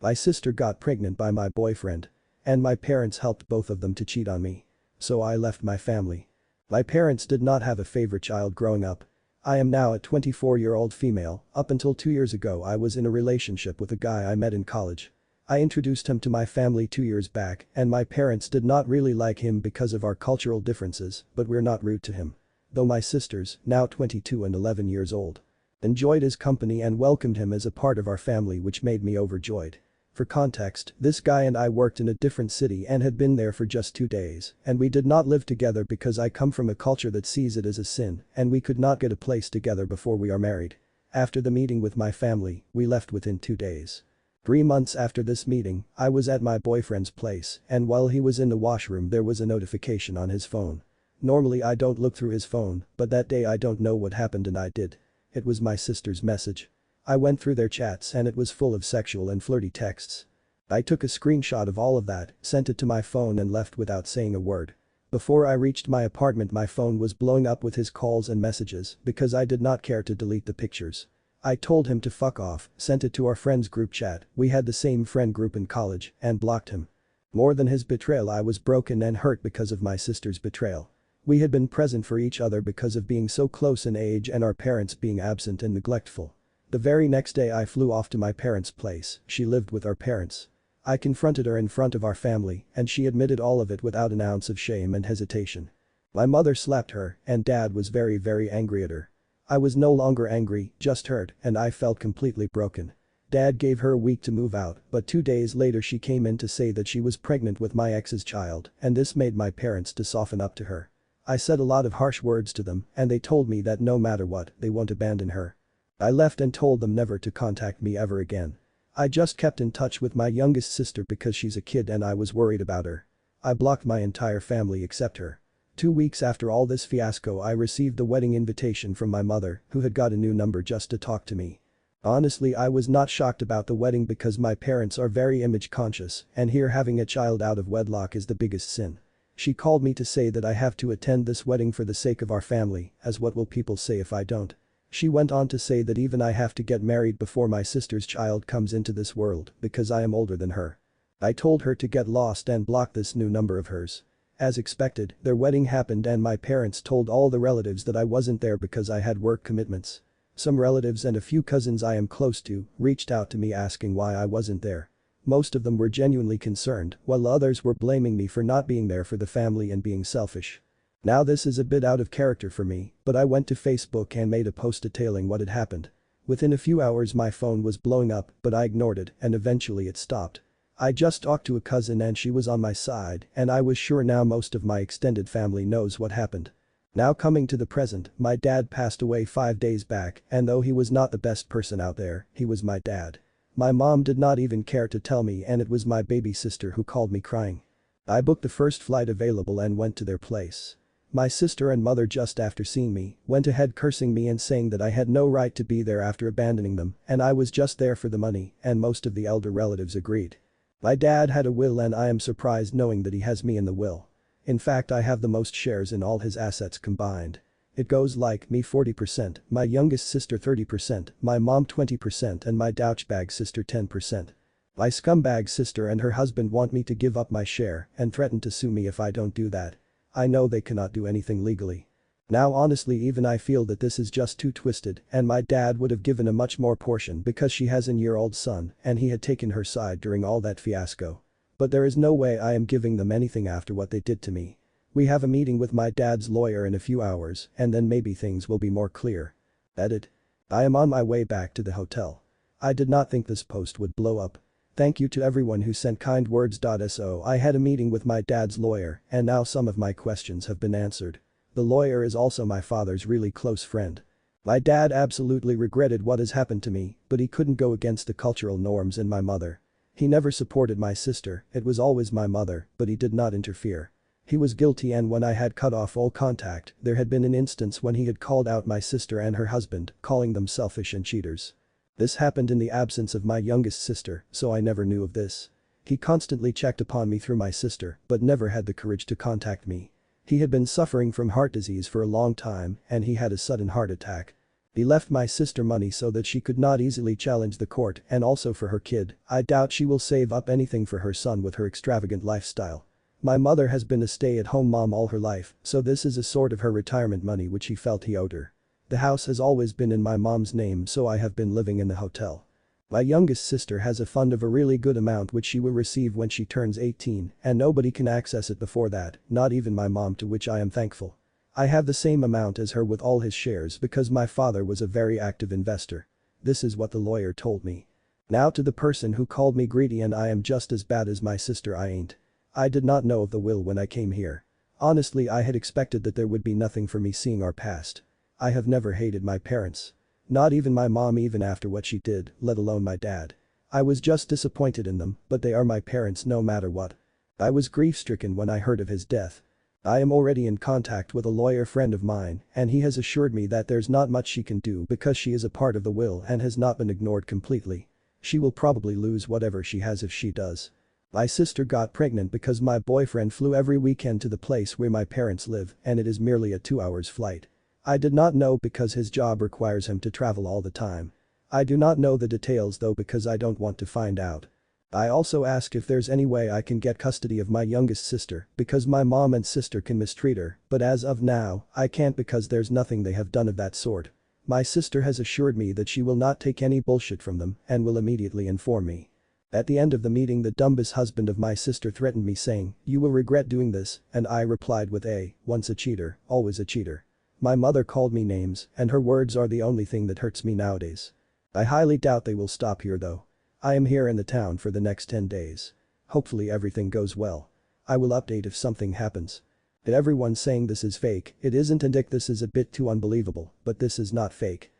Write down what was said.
My sister got pregnant by my boyfriend. And my parents helped both of them to cheat on me. So I left my family. My parents did not have a favorite child growing up. I am now a 24-year-old female. Up until 2 years ago I was in a relationship with a guy I met in college. I introduced him to my family 2 years back and my parents did not really like him because of our cultural differences, but we're not rude to him. Though my sisters, now 22 and 11 years old, enjoyed his company and welcomed him as a part of our family, which made me overjoyed. For context, this guy and I worked in a different city and had been there for just 2 days, and we did not live together because I come from a culture that sees it as a sin and we could not get a place together before we are married. After the meeting with my family, we left within 2 days. 3 months after this meeting, I was at my boyfriend's place and while he was in the washroom there was a notification on his phone. Normally I don't look through his phone, but that day I don't know what happened and I did. It was my sister's message. I went through their chats and it was full of sexual and flirty texts. I took a screenshot of all of that, sent it to my phone and left without saying a word. Before I reached my apartment my phone was blowing up with his calls and messages because I did not care to delete the pictures. I told him to fuck off, sent it to our friends group chat, we had the same friend group in college, and blocked him. More than his betrayal I was broken and hurt because of my sister's betrayal. We had been present for each other because of being so close in age and our parents being absent and neglectful. The very next day I flew off to my parents' place, she lived with our parents. I confronted her in front of our family and she admitted all of it without an ounce of shame and hesitation. My mother slapped her and dad was very angry at her. I was no longer angry, just hurt, and I felt completely broken. Dad gave her a week to move out, but 2 days later she came in to say that she was pregnant with my ex's child and this made my parents to soften up to her. I said a lot of harsh words to them and they told me that no matter what, they won't abandon her. I left and told them never to contact me ever again. I just kept in touch with my youngest sister because she's a kid and I was worried about her. I blocked my entire family except her. 2 weeks after all this fiasco I received the wedding invitation from my mother, who had got a new number just to talk to me. Honestly I was not shocked about the wedding because my parents are very image conscious and here having a child out of wedlock is the biggest sin. She called me to say that I have to attend this wedding for the sake of our family, as what will people say if I don't. She went on to say that even I have to get married before my sister's child comes into this world because I am older than her. I told her to get lost and block this new number of hers. As expected, their wedding happened and my parents told all the relatives that I wasn't there because I had work commitments. Some relatives and a few cousins I am close to reached out to me asking why I wasn't there. Most of them were genuinely concerned, while others were blaming me for not being there for the family and being selfish. Now this is a bit out of character for me, but I went to Facebook and made a post detailing what had happened. Within a few hours my phone was blowing up, but I ignored it and eventually it stopped. I just talked to a cousin and she was on my side and I was sure now most of my extended family knows what happened. Now coming to the present, my dad passed away 5 days back and though he was not the best person out there, he was my dad. My mom did not even care to tell me and it was my baby sister who called me crying. I booked the first flight available and went to their place. My sister and mother just after seeing me, went ahead cursing me and saying that I had no right to be there after abandoning them and I was just there for the money and most of the elder relatives agreed. My dad had a will and I am surprised knowing that he has me in the will. In fact I have the most shares in all his assets combined. It goes like me 40%, my youngest sister 30%, my mom 20% and my douchebag sister 10%. My scumbag sister and her husband want me to give up my share and threaten to sue me if I don't do that. I know they cannot do anything legally. Now honestly even I feel that this is just too twisted and my dad would have given a much more portion because she has an year-old son and he had taken her side during all that fiasco. But there is no way I am giving them anything after what they did to me. We have a meeting with my dad's lawyer in a few hours and then maybe things will be more clear. Edit. I am on my way back to the hotel. I did not think this post would blow up. Thank you to everyone who sent kind words. So I had a meeting with my dad's lawyer and now some of my questions have been answered. The lawyer is also my father's really close friend. My dad absolutely regretted what has happened to me, but he couldn't go against the cultural norms and my mother. He never supported my sister, it was always my mother, but he did not interfere. He was guilty and when I had cut off all contact, there had been an instance when he had called out my sister and her husband, calling them selfish and cheaters. This happened in the absence of my youngest sister, so I never knew of this. He constantly checked upon me through my sister, but never had the courage to contact me. He had been suffering from heart disease for a long time and he had a sudden heart attack. He left my sister money so that she could not easily challenge the court and also for her kid. I doubt she will save up anything for her son with her extravagant lifestyle. My mother has been a stay-at-home mom all her life, so this is a sort of her retirement money which he felt he owed her. The house has always been in my mom's name, so I have been living in the hotel. My youngest sister has a fund of a really good amount which she will receive when she turns 18, and nobody can access it before that, not even my mom, to which I am thankful. I have the same amount as her with all his shares because my father was a very active investor. This is what the lawyer told me. Now to the person who called me greedy and I am just as bad as my sister, I ain't. I did not know of the will when I came here. Honestly, I had expected that there would be nothing for me seeing our past. I have never hated my parents. Not even my mom, even after what she did, let alone my dad. I was just disappointed in them, but they are my parents no matter what. I was grief-stricken when I heard of his death. I am already in contact with a lawyer friend of mine and he has assured me that there's not much she can do because she is a part of the will and has not been ignored completely. She will probably lose whatever she has if she does. My sister got pregnant because my boyfriend flew every weekend to the place where my parents live and it is merely a 2-hour flight. I did not know because his job requires him to travel all the time. I do not know the details though because I don't want to find out. I also asked if there's any way I can get custody of my youngest sister because my mom and sister can mistreat her, but as of now, I can't because there's nothing they have done of that sort. My sister has assured me that she will not take any bullshit from them and will immediately inform me. At the end of the meeting, the dumbest husband of my sister threatened me saying, "You will regret doing this," and I replied with once a cheater, always a cheater. My mother called me names and her words are the only thing that hurts me nowadays. I highly doubt they will stop here though. I am here in the town for the next 10 days. Hopefully everything goes well. I will update if something happens. Everyone's saying this is fake, it isn't, and this is a bit too unbelievable, but this is not fake.